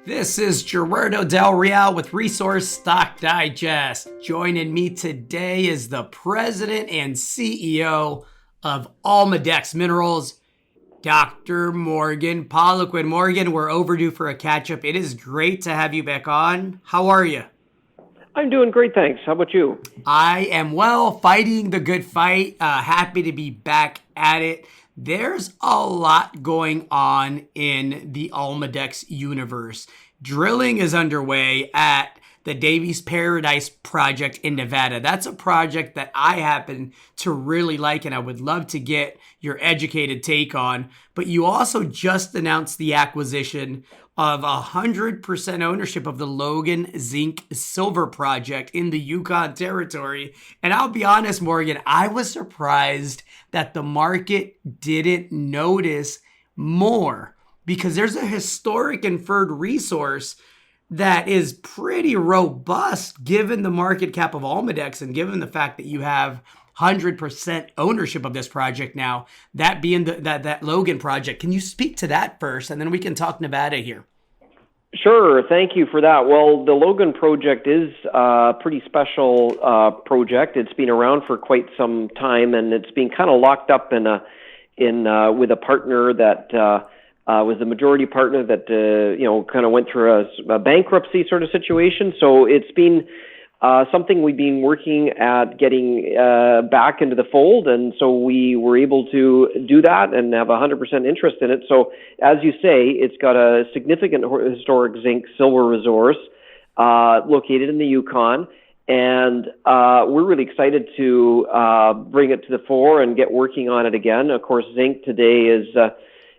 This is Gerardo Del Real with Resource Stock Digest. Joining me today is the president and CEO of Almadex Minerals, Dr. Morgan Poliquin. Morgan, we're overdue for a catch-up. It is great to have you back on. How are you? I'm doing great, thanks. How about you? I am well, fighting the good fight. Happy to be back at it. There's a lot going on in the Almadex universe. Drilling is underway at the Davis Paradise project in Nevada. That's a project that I happen to really like and I would love to get your educated take on. But you also just announced the acquisition of 100% ownership of the Logan Zinc Silver Project in the Yukon Territory. And I'll be honest, Morgan, I was surprised that the market didn't notice more because there's a historic inferred resource that is pretty robust given the market cap of Almadex and given the fact that you have 100% ownership of this project now, that being that Logan project. Can you speak to that first, and then we can talk Nevada here? Sure, thank you for that. Well, the Logan project is a pretty special project. It's been around for quite some time, and it's been kind of locked up with a partner that was the majority partner that kind of went through a bankruptcy sort of situation. So it's been something we've been working at getting back into the fold, and so we were able to do that and have 100% interest in it. So, as you say, it's got a significant historic zinc silver resource located in the Yukon, and we're really excited to bring it to the fore and get working on it again. Of course, zinc today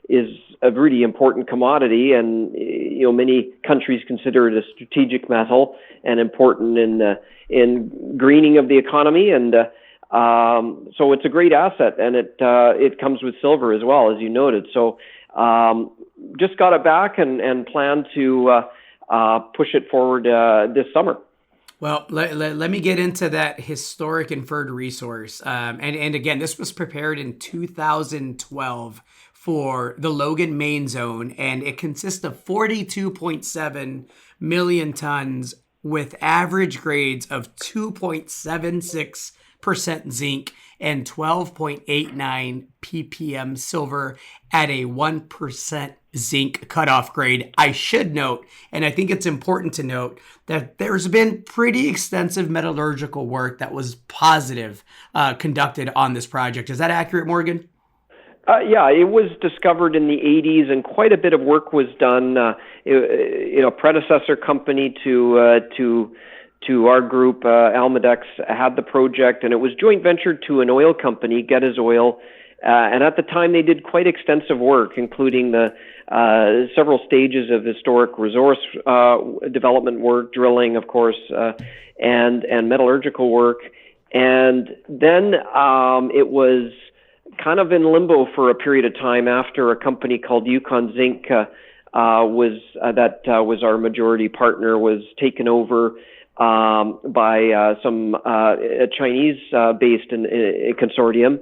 is a really important commodity, and many countries consider it a strategic metal and important in greening of the economy, and so it's a great asset, and it comes with silver as well, as you noted. So just got it back and plan to push it forward this summer. Well, let me get into that historic inferred resource. And again, this was prepared in 2012 for the Logan main zone, and it consists of 42.7 million tons with average grades of 2.76% zinc and 12.89 ppm silver at a 1% zinc cutoff grade. I should note, and I think it's important to note, that there's been pretty extensive metallurgical work that was positive conducted on this project. Is that accurate, Morgan? Yeah, it was discovered in the 80s, and quite a bit of work was done. A predecessor company to our group, Almadex, had the project, and it was joint ventured to an oil company, Geddes Oil. And at the time, they did quite extensive work, including the several stages of historic resource development work, drilling, of course, and metallurgical work. And then it was kind of in limbo for a period of time after a company called Yukon Zinc was our majority partner, was taken over by some Chinese based in a consortium,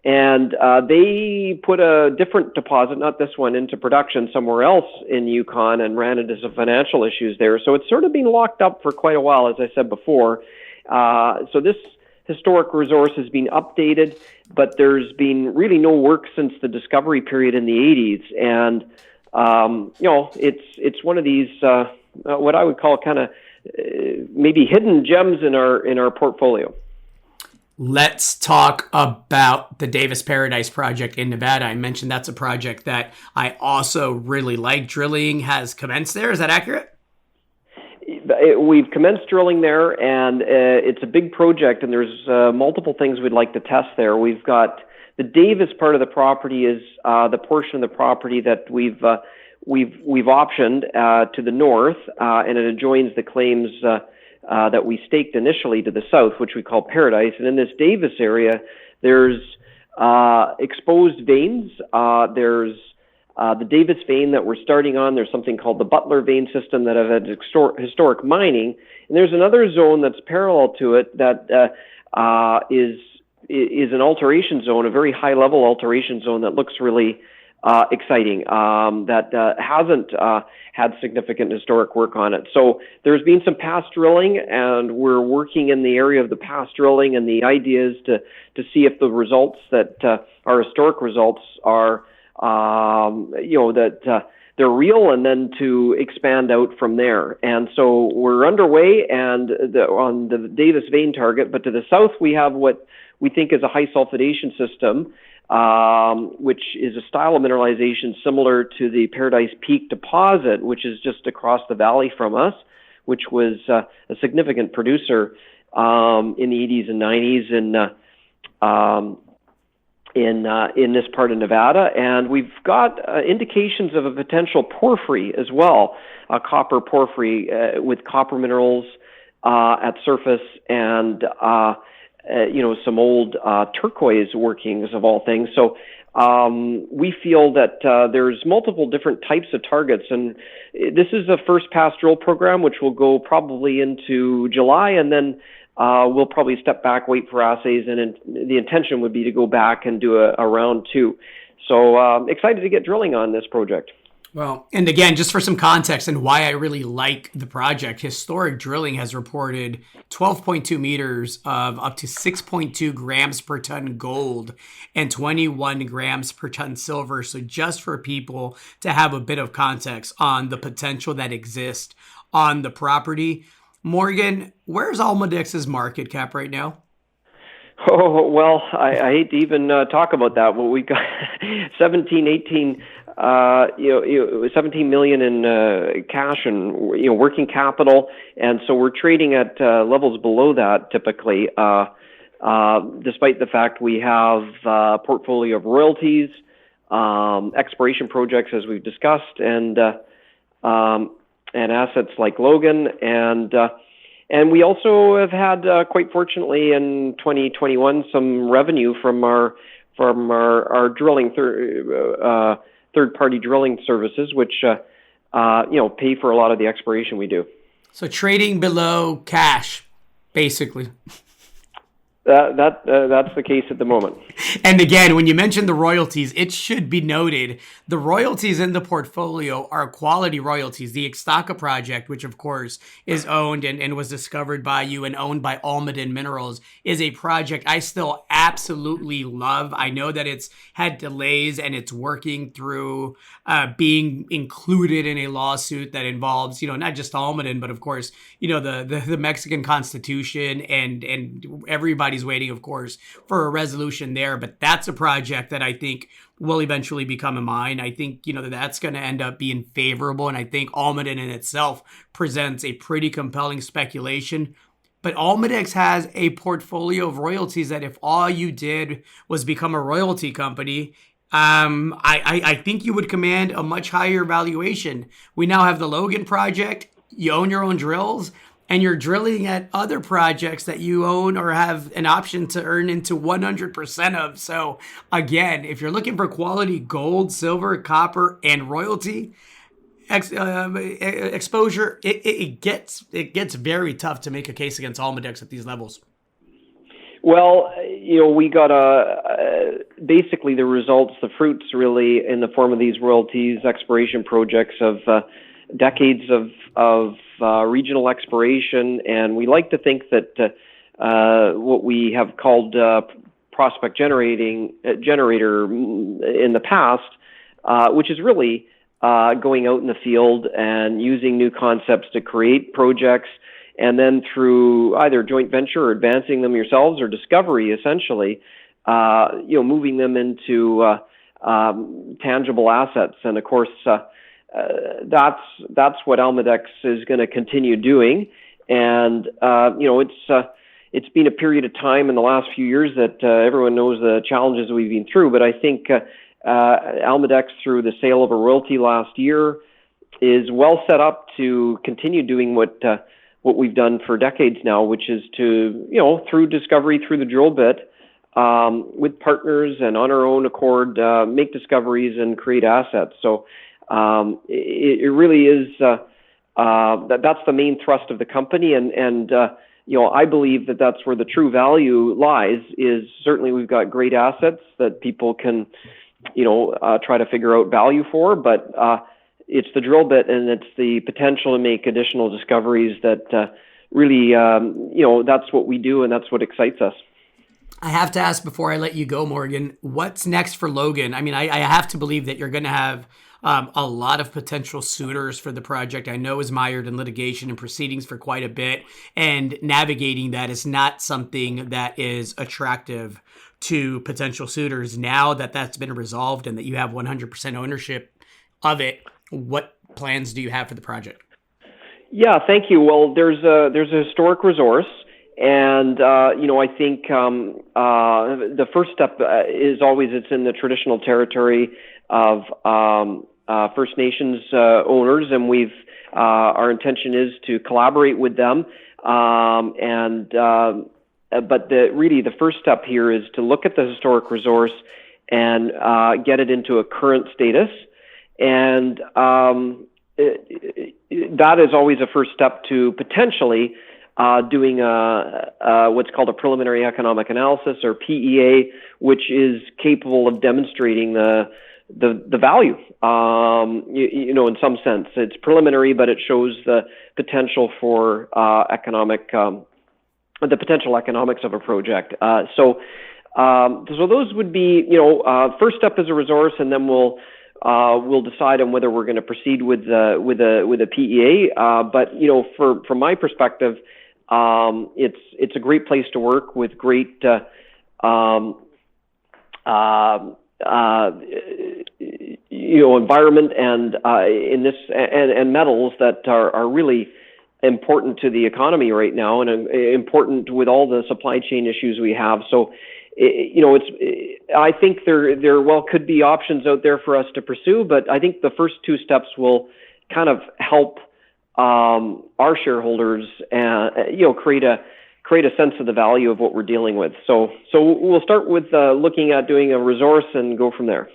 and they put a different deposit, not this one, into production somewhere else in Yukon and ran into some financial issues there. So it's sort of been locked up for quite a while, as I said before. So this historic resource has been updated, but there's been really no work since the discovery period in the 80s. And, it's one of these, what I would call kind of maybe hidden gems in our portfolio. Let's talk about the Davis Paradise project in Nevada. I mentioned that's a project that I also really like. Drilling has commenced there. Is that accurate? We've commenced drilling there, and it's a big project, and there's multiple things we'd like to test there. We've got the Davis part of the property is the portion of the property that we've optioned to the north, and it adjoins the claims that we staked initially to the south, which we call Paradise. And in this Davis area, there's exposed veins. There's the Davis vein that we're starting on. There's something called the Butler vein system that have had historic mining, and there's another zone that's parallel to it that is an alteration zone, a very high level alteration zone that looks really exciting that hasn't had significant historic work on it. So there's been some past drilling, and we're working in the area of the past drilling, and the idea is to see if the results that our historic results are, that they're real, and then to expand out from there. And so we're underway and on the Davis vein target, but to the south we have what we think is a high sulfidation system, which is a style of mineralization similar to the Paradise Peak deposit, which is just across the valley from us, which was a significant producer in the 80s and 90s in this part of Nevada. And we've got indications of a potential porphyry as well, a copper porphyry with copper minerals at surface, and some old turquoise workings of all things. So we feel that there's multiple different types of targets, and this is a first pass drill program, which will go probably into July, and then we'll probably step back, wait for assays, and the intention would be to go back and do a round two. So excited to get drilling on this project. Well, and again, just for some context and why I really like the project, historic drilling has reported 12.2 meters of up to 6.2 grams per ton gold and 21 grams per ton silver. So just for people to have a bit of context on the potential that exists on the property. Morgan, where's Almadex's market cap right now? Oh, well, I hate to even talk about that. Well, we got 17 million in cash and working capital, and so we're trading at levels below that typically. Despite the fact we have a portfolio of royalties, exploration projects as we've discussed, and assets like Logan, and we also have had, quite fortunately, in 2021, some revenue from our drilling third-party drilling services, which pay for a lot of the exploration we do. So trading below cash, basically. That's the case at the moment. And again, when you mention the royalties, it should be noted the royalties in the portfolio are quality royalties. The Ixtaca project, which of course is owned and was discovered by you and owned by Almaden Minerals, is a project I still absolutely love. I know that it's had delays and it's working through being included in a lawsuit that involves, not just Almaden, but of course, the Mexican Constitution and everybody. Everybody's waiting, of course, for a resolution there, but that's a project that I think will eventually become a mine. I think, that's going to end up being favorable, and I think Almaden in itself presents a pretty compelling speculation. But Almadex has a portfolio of royalties that if all you did was become a royalty company, I think you would command a much higher valuation. We now have the Logan project. You own your own drills. And you're drilling at other projects that you own or have an option to earn into 100% of. So again, if you're looking for quality gold, silver, copper, and royalty exposure, it gets very tough to make a case against Almadex at these levels. Well, we got basically the results, the fruits really in the form of these royalties, exploration projects of decades of regional exploration, and we like to think that what we have called prospect generator in the past, which is really going out in the field and using new concepts to create projects, and then through either joint venture or advancing them yourselves or discovery, essentially, moving them into tangible assets. And of course, that's what Almadex is going to continue doing, and it's been a period of time in the last few years that everyone knows the challenges we've been through. But I think Almadex, through the sale of a royalty last year, is well set up to continue doing what we've done for decades now, which is to through discovery, through the drill bit, with partners and on our own accord, make discoveries and create assets. So. It really is that's the main thrust of the company, and I believe that that's where the true value lies. Is certainly we've got great assets that people can try to figure out value for. But it's the drill bit, and it's the potential to make additional discoveries that really, that's what we do, and that's what excites us. I have to ask before I let you go, Morgan, what's next for Logan? I mean, I have to believe that you're going to have a lot of potential suitors for the project. I know is mired in litigation and proceedings for quite a bit, and navigating that is not something that is attractive to potential suitors. Now that that's been resolved and that you have 100% ownership of it, what plans do you have for the project? Yeah, thank you. Well, there's a historic resource. And, I think the first step is always it's in the traditional territory of First Nations owners, and our intention is to collaborate with them. But the first step here is to look at the historic resource and get it into a current status. And that is always a first step to potentially doing what's called a preliminary economic analysis, or PEA, which is capable of demonstrating the value. In some sense, it's preliminary, but it shows the potential for the potential economics of a project. So those would be, first step is a resource, and then we'll decide on whether we're going to proceed with a PEA. But from my perspective, it's a great place to work with great environment and in this and metals that are really important to the economy right now, and important with all the supply chain issues we have. So I think there could be options out there for us to pursue, but I think the first two steps will kind of help our shareholders create a sense of the value of what we're dealing with. So we'll start with looking at doing a resource and go from there.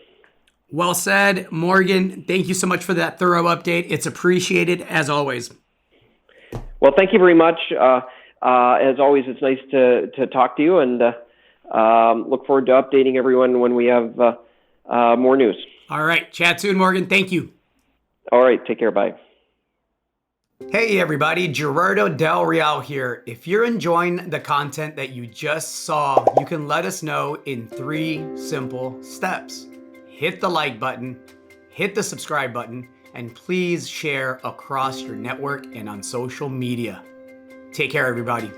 Well said, Morgan. Thank you so much for that thorough update. It's appreciated as always. Well, thank you very much. As always, it's nice to talk to you, and look forward to updating everyone when we have more news. All right. Chat soon, Morgan. Thank you. All right. Take care. Bye. Hey everybody, Gerardo Del Real here. If you're enjoying the content that you just saw, you can let us know in 3 simple steps. Hit the like button, hit the subscribe button, and please share across your network and on social media. Take care, everybody.